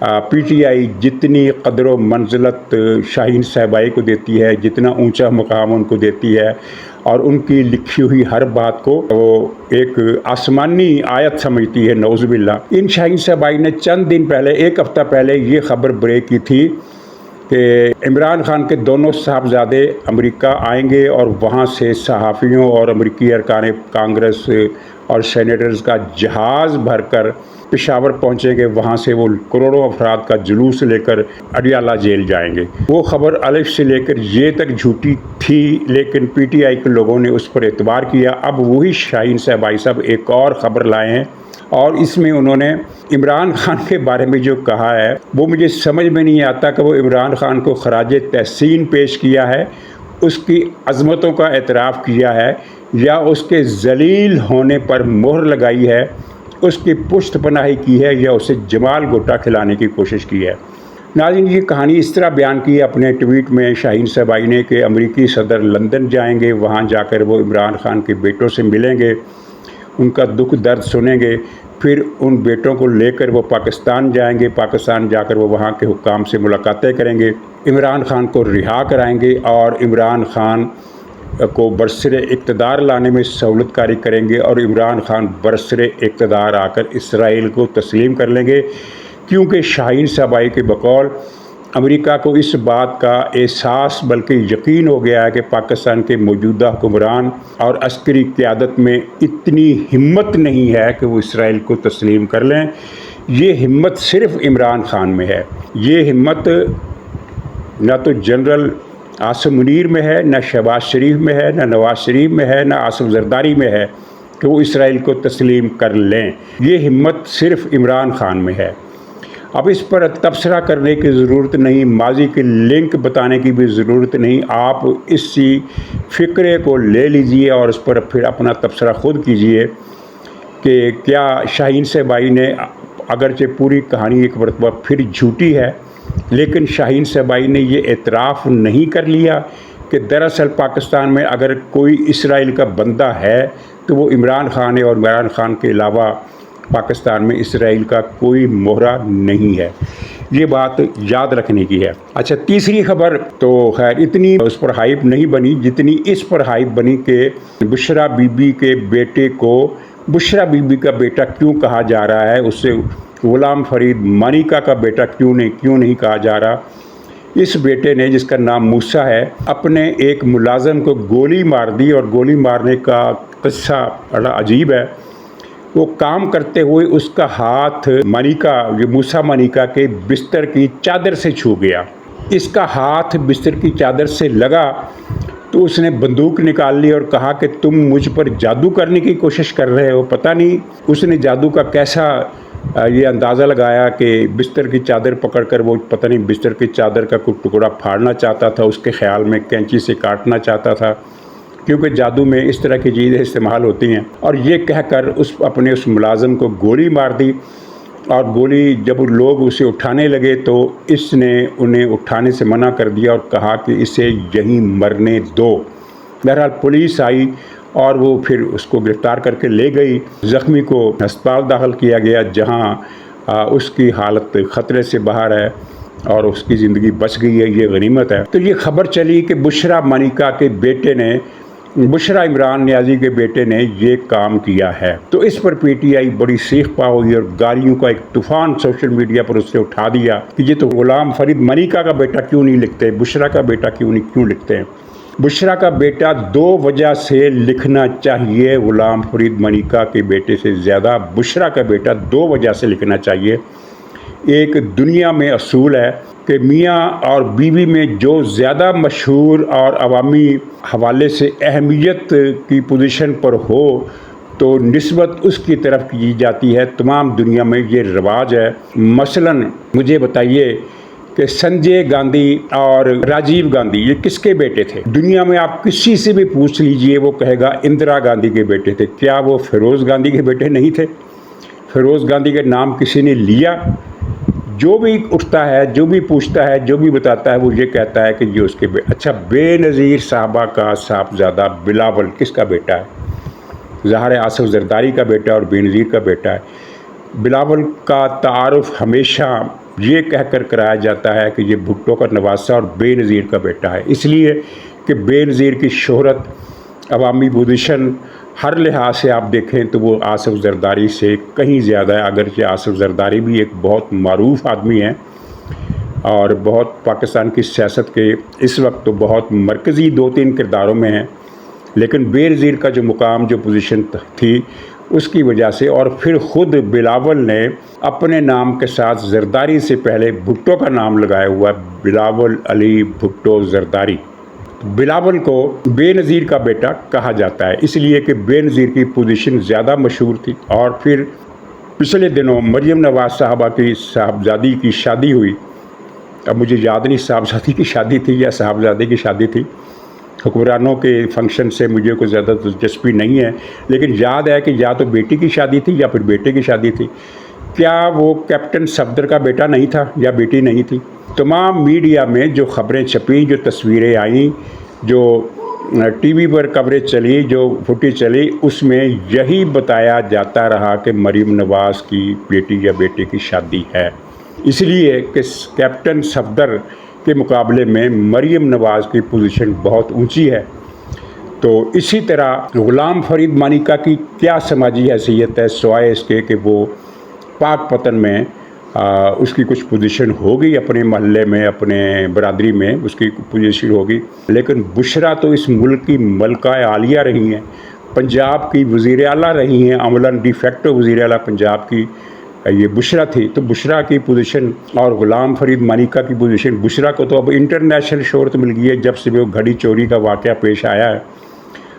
P T I جتنی قدر و منزلت شاہین صاحبائی کو دیتی ہے، جتنا اونچا مقام ان کو دیتی ہے، اور ان کی لکھی ہوئی ہر بات کو وہ ایک آسمانی آیت سمجھتی ہے، نعوذ باللہ۔ ان شاہین صاحبائی نے چند دن پہلے، ایک ہفتہ پہلے یہ خبر بریک کی تھی کہ عمران خان کے دونوں صاحبزادے امریکہ آئیں گے اور وہاں سے صحافیوں اور امریکی ارکان کانگریس اور سینیٹرز کا جہاز بھر کر پشاور پہنچیں گے، وہاں سے وہ کروڑوں افراد کا جلوس لے کر اڈیالہ جیل جائیں گے۔ وہ خبر الف سے لے کر یہ تک جھوٹی تھی، لیکن پی ٹی آئی کے لوگوں نے اس پر اعتبار کیا۔ اب وہی شاہین صاحبائی صاحب ایک اور خبر لائے ہیں، اور اس میں انہوں نے عمران خان کے بارے میں جو کہا ہے وہ مجھے سمجھ میں نہیں آتا کہ وہ عمران خان کو خراج تحسین پیش کیا ہے، اس کی عظمتوں کا اعتراف کیا ہے، یا اس کے ذلیل ہونے پر مہر لگائی ہے، اس کی پشت پناہی کی ہے، یا اسے جمال گوٹا کھلانے کی کوشش کی ہے۔ ناظرین، یہ کہانی اس طرح بیان کی اپنے ٹویٹ میں شاہین صاحبائی نے کہ امریکی صدر لندن جائیں گے، وہاں جا کر وہ عمران خان کے بیٹوں سے ملیں گے، ان کا دکھ درد سنیں گے، پھر ان بیٹوں کو لے کر وہ پاکستان جائیں گے، پاکستان جا کر وہ وہاں کے حکام سے ملاقاتیں کریں گے، عمران خان کو رہا کرائیں گے، اور عمران خان کو برسر اقتدار لانے میں سہولت کاری کریں گے، اور عمران خان برسر اقتدار آ کر اسرائیل کو تسلیم کر لیں گے، کیونکہ شاہین صاحبائی کے بقول امریکہ کو اس بات کا احساس بلکہ یقین ہو گیا ہے کہ پاکستان کے موجودہ حکمران اور عسکری قیادت میں اتنی ہمت نہیں ہے کہ وہ اسرائیل کو تسلیم کر لیں۔ یہ ہمت صرف عمران خان میں ہے، یہ ہمت نہ تو جنرل عاصم منیر میں ہے، نہ شہباز شریف میں ہے، نہ نواز شریف میں ہے، نہ آصف زرداری میں ہے کہ وہ اسرائیل کو تسلیم کر لیں۔ یہ ہمت صرف عمران خان میں ہے۔ اب اس پر تبصرہ کرنے کی ضرورت نہیں، ماضی کے لنک بتانے کی بھی ضرورت نہیں، آپ اسی فکرے کو لے لیجئے اور اس پر پھر اپنا تبصرہ خود کیجئے کہ کیا شاہین صاحبائی نے، اگرچہ پوری کہانی ایک مرتبہ پھر جھوٹی ہے، لیکن شاہین صاحبائی نے یہ اعتراف نہیں کر لیا کہ دراصل پاکستان میں اگر کوئی اسرائیل کا بندہ ہے تو وہ عمران خان ہے، اور عمران خان کے علاوہ پاکستان میں اسرائیل کا کوئی مہرہ نہیں ہے۔ یہ بات یاد رکھنے کی ہے۔ اچھا، تیسری خبر تو خیر اتنی اس پر ہائپ نہیں بنی جتنی اس پر ہائپ بنی کہ بشرا بی بی کے بیٹے کو بشرا بی بی کا بیٹا کیوں کہا جا رہا ہے، اس سے غلام فرید مانیکا کا بیٹا کیوں نہیں کہا جا رہا۔ اس بیٹے نے، جس کا نام موسیٰ ہے، اپنے ایک ملازم کو گولی مار دی، اور گولی مارنے کا قصہ بڑا عجیب ہے۔ وہ کام کرتے ہوئے اس کا ہاتھ موسیٰ مانیکا کے بستر کی چادر سے چھو گیا۔ اس کا ہاتھ بستر کی چادر سے لگا تو اس نے بندوق نکال لی اور کہا کہ تم مجھ پر جادو کرنے کی کوشش کر رہے ہو۔ پتہ نہیں اس نے جادو کا کیسا یہ اندازہ لگایا کہ بستر کی چادر پکڑ کر وہ پتہ نہیں بستر کی چادر کا کوئی ٹکڑا پھاڑنا چاہتا تھا، اس کے خیال میں کینچی سے کاٹنا چاہتا تھا، کیونکہ جادو میں اس طرح کی چیزیں استعمال ہوتی ہیں، اور یہ کہہ کر اپنے اس ملازم کو گولی مار دی۔ اور گولی جب لوگ اسے اٹھانے لگے تو اس نے انہیں اٹھانے سے منع کر دیا اور کہا کہ اسے یہیں مرنے دو۔ بہرحال پولیس آئی اور وہ پھر اس کو گرفتار کر کے لے گئی۔ زخمی کو ہسپتال داخل کیا گیا، جہاں اس کی حالت خطرے سے باہر ہے اور اس کی زندگی بچ گئی ہے، یہ غنیمت ہے۔ تو یہ خبر چلی کہ بشرا مانیکا کے بیٹے نے، بشرا عمران نیازی کے بیٹے نے یہ کام کیا ہے، تو اس پر پی ٹی آئی بڑی سیخ پا ہوئی اور گالیوں کا ایک طوفان سوشل میڈیا پر اس سے اٹھا دیا کہ یہ تو غلام فرید مانیکا کا بیٹا کیوں نہیں لکھتے، بشرا کا بیٹا کیوں لکھتے ہیں۔ بشرا کا بیٹا 2 وجہ سے لکھنا چاہیے، غلام فرید مانیکا کے بیٹے سے زیادہ بشرا کا بیٹا 2 وجہ سے لکھنا چاہیے۔ ایک دنیا میں اصول ہے کہ میاں اور بیوی میں جو زیادہ مشہور اور عوامی حوالے سے اہمیت کی پوزیشن پر ہو تو نسبت اس کی طرف کی جاتی ہے۔ تمام دنیا میں یہ رواج ہے۔ مثلاً مجھے بتائیے کہ سنجے گاندھی اور راجیو گاندھی یہ کس کے بیٹے تھے؟ دنیا میں آپ کسی سے بھی پوچھ لیجئے، وہ کہے گا اندرا گاندھی کے بیٹے تھے۔ کیا وہ فیروز گاندھی کے بیٹے نہیں تھے؟ فیروز گاندھی کا نام کسی نے لیا؟ جو بھی اٹھتا ہے، جو بھی پوچھتا ہے، جو بھی بتاتا ہے، وہ یہ کہتا ہے کہ یہ اس کے اچھا، بے نظیر صاحبہ کا صاحبزادہ بلاول کس کا بیٹا ہے؟ ظاہر ہے آصف زرداری کا بیٹا اور بے نظیر کا بیٹا ہے۔ بلاول کا تعارف ہمیشہ یہ کہہ کر کرایا جاتا ہے کہ یہ بھٹو کا نواسہ اور بے نظیر کا بیٹا ہے، اس لیے کہ بے نظیر کی شہرت، عوامی پوزیشن ہر لحاظ سے آپ دیکھیں تو وہ آصف زرداری سے کہیں زیادہ ہے، اگرچہ آصف زرداری بھی ایک بہت معروف آدمی ہے اور بہت پاکستان کی سیاست کے اس وقت تو بہت مرکزی 2-3 کرداروں میں ہیں، لیکن بے نظیر کا جو مقام، جو پوزیشن تھی، اس کی وجہ سے، اور پھر خود بلاول نے اپنے نام کے ساتھ زرداری سے پہلے بھٹو کا نام لگایا ہوا ہے، بلاول علی بھٹو زرداری۔ بلاول کو بے نظیر کا بیٹا کہا جاتا ہے اس لیے کہ بے نظیر کی پوزیشن زیادہ مشہور تھی۔ اور پھر پچھلے دنوں مریم نواز صاحبہ کی صاحبزادی کی شادی ہوئی، اب مجھے یاد نہیں صاحبزادی کی شادی تھی یا صاحبزادے کی شادی تھی، حکمرانوں کے فنکشن سے مجھے کوئی زیادہ دلچسپی نہیں ہے، لیکن یاد ہے کہ یا تو بیٹی کی شادی تھی یا پھر بیٹے کی شادی تھی۔ کیا وہ کیپٹن صفدر کا بیٹا نہیں تھا یا بیٹی نہیں تھی؟ تمام میڈیا میں جو خبریں چھپیں، جو تصویریں آئیں، جو ٹی وی پر کوریج چلی، جو فوٹیج چلی، اس میں یہی بتایا جاتا رہا کہ مریم نواز کی بیٹی یا بیٹے کی شادی ہے، اس لیے کہ کیپٹن صفدر کے مقابلے میں مریم نواز کی پوزیشن بہت اونچی ہے۔ تو اسی طرح غلام فرید مانیکا کی کیا سماجی حیثیت ہے سوائے اس کے کہ وہ پاک پتن میں اس کی کچھ پوزیشن ہوگی، اپنے محلے میں، اپنے برادری میں اس کی پوزیشن ہوگی، لیکن بشرا تو اس ملک کی ملکہ عالیہ رہی ہیں، پنجاب کی وزیر اعلیٰ رہی ہیں، عملاً ڈی فیکٹو وزیر اعلیٰ پنجاب کی یہ بشرا تھی۔ تو بشرا کی پوزیشن اور غلام فرید مانیکا کی پوزیشن، بشرا کو تو اب انٹرنیشنل شہرت مل گئی ہے جب سے وہ گھڑی چوری کا واقعہ پیش آیا ہے،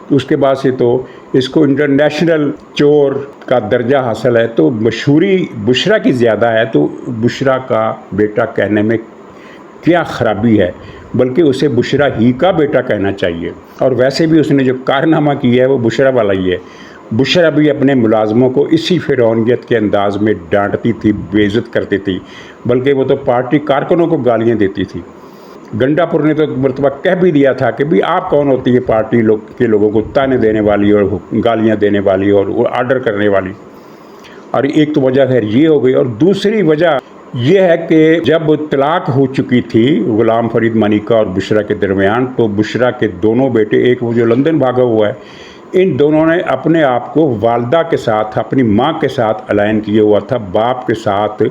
تو اس کے بعد سے تو اس کو انٹرنیشنل چور کا درجہ حاصل ہے، تو مشہوری بشرا کی زیادہ ہے، تو بشرا کا بیٹا کہنے میں کیا خرابی ہے، بلکہ اسے بشرا ہی کا بیٹا کہنا چاہیے۔ اور ویسے بھی اس نے جو کارنامہ کیا ہے وہ بشرا والا ہی ہے۔ بشرا بھی اپنے ملازموں کو اسی فرعونیت کے انداز میں ڈانٹتی تھی، بے عزت کرتی تھی، بلکہ وہ تو پارٹی کارکنوں کو گالیاں دیتی تھی۔ گنڈا پور نے تو مرتبہ کہہ بھی دیا تھا کہ بھی آپ کون ہوتی ہے پارٹی کے لوگوں کو تانے دینے والی اور گالیاں دینے والی اور آرڈر کرنے والی۔ اور ایک تو وجہ خیر یہ ہو گئی، اور دوسری وجہ یہ ہے کہ جب طلاق ہو چکی تھی غلام فرید مانیکا اور بشرا کے درمیان، تو بشرا کے دونوں بیٹے، ایک وہ جو لندن بھاگا ہوا ہے، ان دونوں نے اپنے آپ کو والدہ کے ساتھ، اپنی ماں کے ساتھ الائن کیا ہوا تھا، باپ کے ساتھ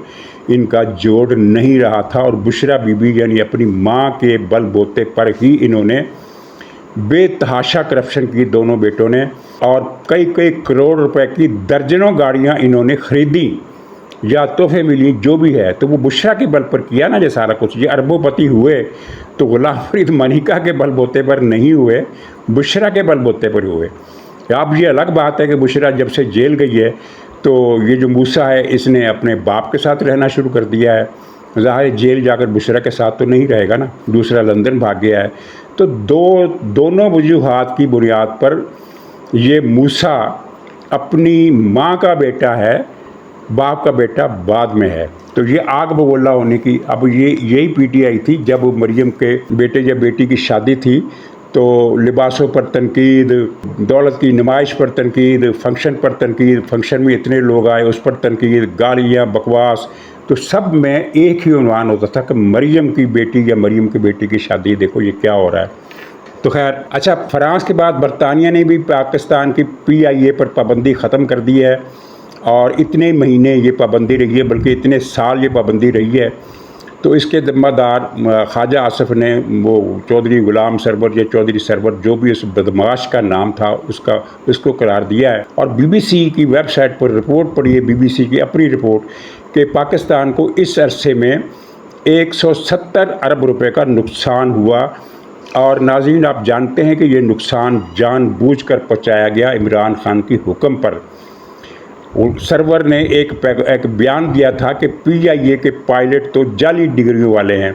ان کا جوڑ نہیں رہا تھا، اور بشرا بی بی یعنی اپنی ماں کے بل بوتے پر ہی انہوں نے بے تحاشا کرپشن کی دونوں بیٹوں نے، اور کئی کروڑ روپے کی درجنوں گاڑیاں انہوں نے خریدی یا تحفے ملی، جو بھی ہے، تو وہ بشرا کے بل پر کیا نا یہ سارا کچھ۔ یہ اربوں پتی ہوئے تو غلام فرید مانیکا کے بل بوتے پر نہیں ہوئے، بشرا کے بل بوتے پر ہوئے۔ اب یہ الگ بات ہے کہ بشرا جب سے جیل گئی ہے تو یہ جو موسیٰ ہے اس نے اپنے باپ کے ساتھ رہنا شروع کر دیا ہے، ظاہر جیل جا کر بشرا کے ساتھ تو نہیں رہے گا نا، دوسرا لندن بھاگ گیا ہے۔ تو دونوں وجوہات کی بنیاد پر یہ موسیٰ اپنی ماں کا بیٹا ہے، باپ کا بیٹا بعد میں ہے۔ تو یہ آگ بگولا ہونے کی، اب یہی پی ٹی آئی تھی جب مریم کے بیٹے یا بیٹی کی شادی تھی تو لباسوں پر تنقید، دولت کی نمائش پر تنقید، فنکشن پر تنقید، فنکشن میں اتنے لوگ آئے اس پر تنقید، گالیاں، بکواس، تو سب میں ایک ہی عنوان ہوتا تھا کہ مریم کی بیٹی یا مریم کی بیٹی کی شادی، دیکھو یہ کیا ہو رہا ہے۔ تو خیر اچھا، فرانس کے بعد برطانیہ نے بھی پاکستان کی پی آئی اے پر پابندی ختم کر دی ہے، اور اتنے مہینے یہ پابندی رہی ہے، بلکہ اتنے سال یہ پابندی رہی ہے۔ تو اس کے ذمہ دار خواجہ آصف نے وہ چودھری غلام سرور یا چودھری سرور جو بھی اس بدماش کا نام تھا اس کو قرار دیا ہے۔ اور بی بی سی کی ویب سائٹ پر رپورٹ پڑھی ہے، بی بی سی کی اپنی رپورٹ، کہ پاکستان کو اس عرصے میں 170 ارب روپے کا نقصان ہوا۔ اور ناظرین آپ جانتے ہیں کہ یہ نقصان جان بوجھ کر پہنچایا گیا عمران خان کی حکم پر۔ سرور نے ایک بیان دیا تھا کہ پی آئی اے کے پائلٹ تو جعلی ڈگریوں والے ہیں۔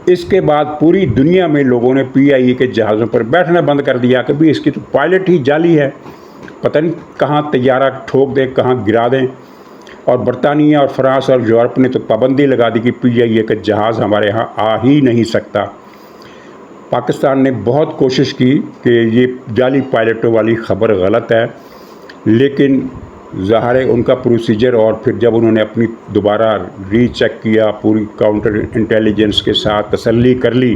اس کے بعد پوری دنیا میں لوگوں نے پی آئی اے کے جہازوں پر بیٹھنا بند کر دیا کہ بھی اس کی تو پائلٹ ہی جعلی ہے، پتہ نہیں کہاں طیارہ ٹھوک دیں، کہاں گرا دیں۔ اور برطانیہ اور فرانس اور یورپ نے تو پابندی لگا دی کہ پی آئی اے کا جہاز ہمارے ہاں آ ہی نہیں سکتا۔ پاکستان نے بہت کوشش کی کہ یہ جعلی پائلٹوں والی خبر غلط ہے، لیکن ظاہر ہے ان کا پروسیجر، اور پھر جب انہوں نے اپنی دوبارہ ری چیک کیا پوری کاؤنٹر انٹیلیجنس کے ساتھ، تسلی کر لی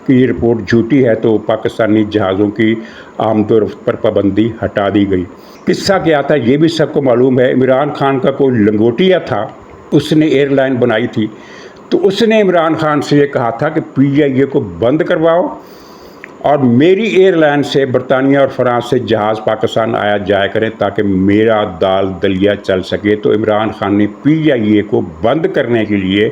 کہ یہ رپورٹ جھوٹی ہے، تو پاکستانی جہازوں کی آمد و رفت پر پابندی ہٹا دی گئی۔ قصہ کیا تھا یہ بھی سب کو معلوم ہے۔ عمران خان کا کوئی لنگوٹیا تھا، اس نے ایئر لائن بنائی تھی، تو اس نے عمران خان سے یہ کہا تھا کہ PIA کو بند کرواؤ اور میری ایئر لائن سے برطانیہ اور فرانس سے جہاز پاکستان آیا جایا کریں تاکہ میرا دال دلیا چل سکے۔ تو عمران خان نے PIA کو بند کرنے کے لیے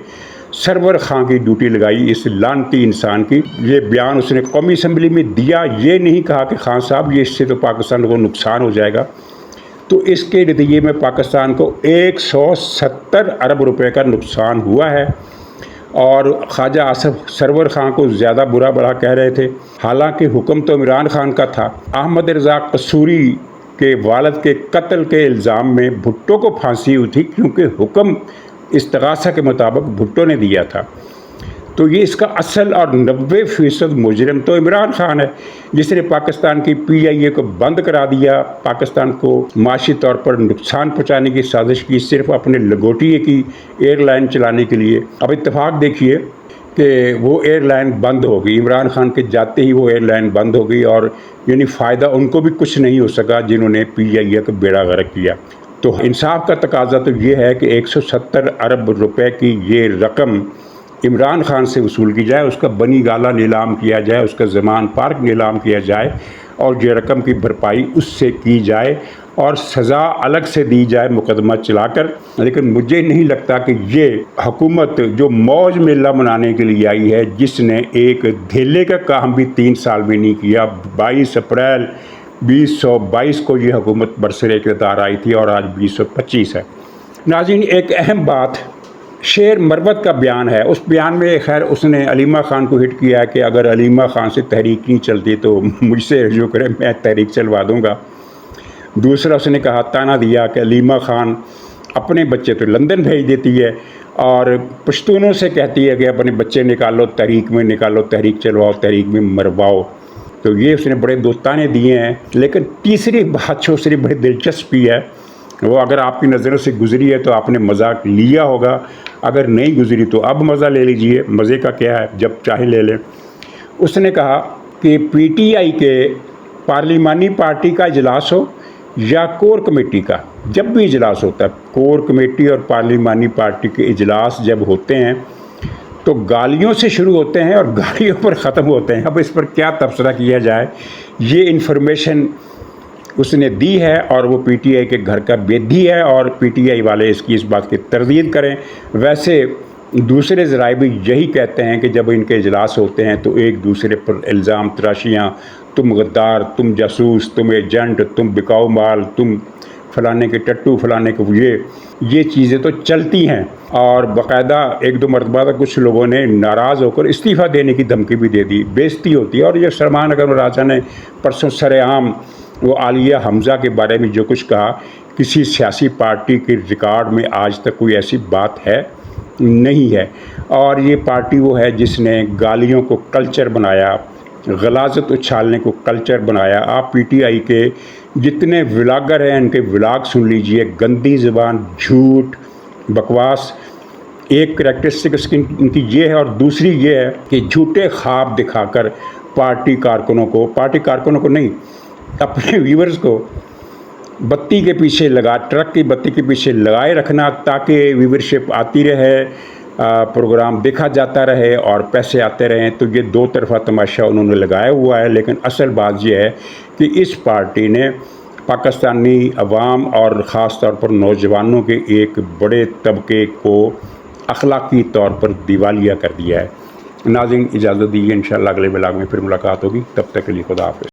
سرور خان کی ڈیوٹی لگائی، اس لعنتی انسان کی۔ یہ بیان اس نے قومی اسمبلی میں دیا، یہ نہیں کہا کہ خان صاحب یہ اس سے تو پاکستان کو نقصان ہو جائے گا۔ تو اس کے نتیجے میں پاکستان کو 170 ارب روپے کا نقصان ہوا ہے، اور خواجہ آصف سرور خان کو زیادہ برا بھلا کہہ رہے تھے، حالانکہ حکم تو عمران خان کا تھا۔ احمد رضا قصوری کے والد کے قتل کے الزام میں بھٹو کو پھانسی ہوئی تھی، کیونکہ حکم استغاثہ کے مطابق بھٹو نے دیا تھا۔ تو یہ اس کا اصل اور 90% مجرم تو عمران خان ہے، جس نے پاکستان کی PIA کو بند کرا دیا، پاکستان کو معاشی طور پر نقصان پہنچانے کی سازش کی، صرف اپنے لنگوٹیے کی ایئر لائن چلانے کے لیے۔ اب اتفاق دیکھیے کہ وہ ایئر لائن بند ہو گئی، عمران خان کے جاتے ہی وہ ایئر لائن بند ہو گئی، اور یعنی فائدہ ان کو بھی کچھ نہیں ہو سکا جنہوں نے PIA کا بیڑا غرق کیا۔ تو انصاف کا تقاضا تو یہ ہے کہ 170 ارب روپے کی یہ رقم عمران خان سے وصول کی جائے، اس کا بنی گالہ نیلام کیا جائے، اس کا زمان پارک نیلام کیا جائے، اور یہ رقم کی بھرپائی اس سے کی جائے اور سزا الگ سے دی جائے مقدمہ چلا کر۔ لیکن مجھے نہیں لگتا کہ یہ حکومت جو موج میلہ منانے کے لیے آئی ہے، جس نے ایک دھیلے کا کام بھی 3 سال میں نہیں کیا، 22 اپریل 2022 کو یہ حکومت برسر اقتدار آئی تھی اور آج 2025 ہے۔ ناظرین، ایک اہم بات شیر مروت کا بیان ہے، اس بیان میں خیر اس نے علیمہ خان کو ہٹ کیا کہ اگر علیمہ خان سے تحریک نہیں چلتی تو مجھ سے رجوع کرے، میں تحریک چلوا دوں گا۔ دوسرا اس نے کہا، تانا دیا کہ علیمہ خان اپنے بچے تو لندن بھیج دیتی ہے اور پشتونوں سے کہتی ہے کہ اپنے بچے نکالو، تحریک میں نکالو، تحریک چلواؤ، تحریک میں مرواؤ۔ تو یہ اس نے بڑے دوستانے دیے ہیں۔ لیکن تیسری بات جو اس نے بڑی دلچسپی ہے، وہ اگر آپ کی نظروں سے گزری ہے تو آپ نے مذاق لیا ہوگا، اگر نہیں گزری تو اب مزہ لے لیجئے۔ مزے کا کیا ہے، جب چاہے لے لیں۔ اس نے کہا کہ PTI کے پارلیمانی پارٹی کا اجلاس ہو یا کور کمیٹی کا، جب بھی اجلاس ہوتا ہے، کور کمیٹی اور پارلیمانی پارٹی کے اجلاس جب ہوتے ہیں تو گالیوں سے شروع ہوتے ہیں اور گالیوں پر ختم ہوتے ہیں۔ اب اس پر کیا تبصرہ کیا جائے، یہ انفارمیشن اس نے دی ہے اور وہ PTI کے گھر کا بیدھی ہے، اور PTI والے اس بات کی تردید کریں۔ ویسے دوسرے ذرائع بھی یہی کہتے ہیں کہ جب ان کے اجلاس ہوتے ہیں تو ایک دوسرے پر الزام تراشیاں، تم غدار، تم جاسوس، تم ایجنٹ، تم بکاؤ مال، تم فلانے کے ٹٹو، فلانے کے یہ چیزیں تو چلتی ہیں، اور باقاعدہ 1-2 مرتبہ تک کچھ لوگوں نے ناراض ہو کر استعفیٰ دینے کی دھمکی بھی دے دی، بےزتی ہوتی ہے۔ اور یہ سلمان اکرم راجہ نے پرسوں سر عام وہ عالیہ حمزہ کے بارے میں جو کچھ کہا، کسی سیاسی پارٹی کے ریکارڈ میں آج تک کوئی ایسی بات ہے نہیں ہے، اور یہ پارٹی وہ ہے جس نے گالیوں کو کلچر بنایا، غلاظت اچھالنے کو کلچر بنایا۔ آپ PTI کے جتنے ولاگر ہیں ان کے ولاگ سن لیجئے، گندی زبان، جھوٹ، بکواس، ایک کریکٹرسٹک ان کی یہ ہے، اور دوسری یہ ہے کہ جھوٹے خواب دکھا کر پارٹی کارکنوں کو نہیں، اپنے ویورز کو بتی کے پیچھے ٹرک کی بتی کے پیچھے لگائے رکھنا تاکہ ویورشپ آتی رہے، پروگرام دیکھا جاتا رہے اور پیسے آتے رہیں۔ تو یہ 2 طرفہ تماشا انہوں نے لگایا ہوا ہے۔ لیکن اصل بات یہ ہے کہ اس پارٹی نے پاکستانی عوام اور خاص طور پر نوجوانوں کے ایک بڑے طبقے کو اخلاقی طور پر دیوالیہ کر دیا ہے۔ ناظرین، اجازت دیجیے، انشاءاللہ اگلے بلاگ میں پھر ملاقات ہوگی، تب تک کے لیے خدا حافظ۔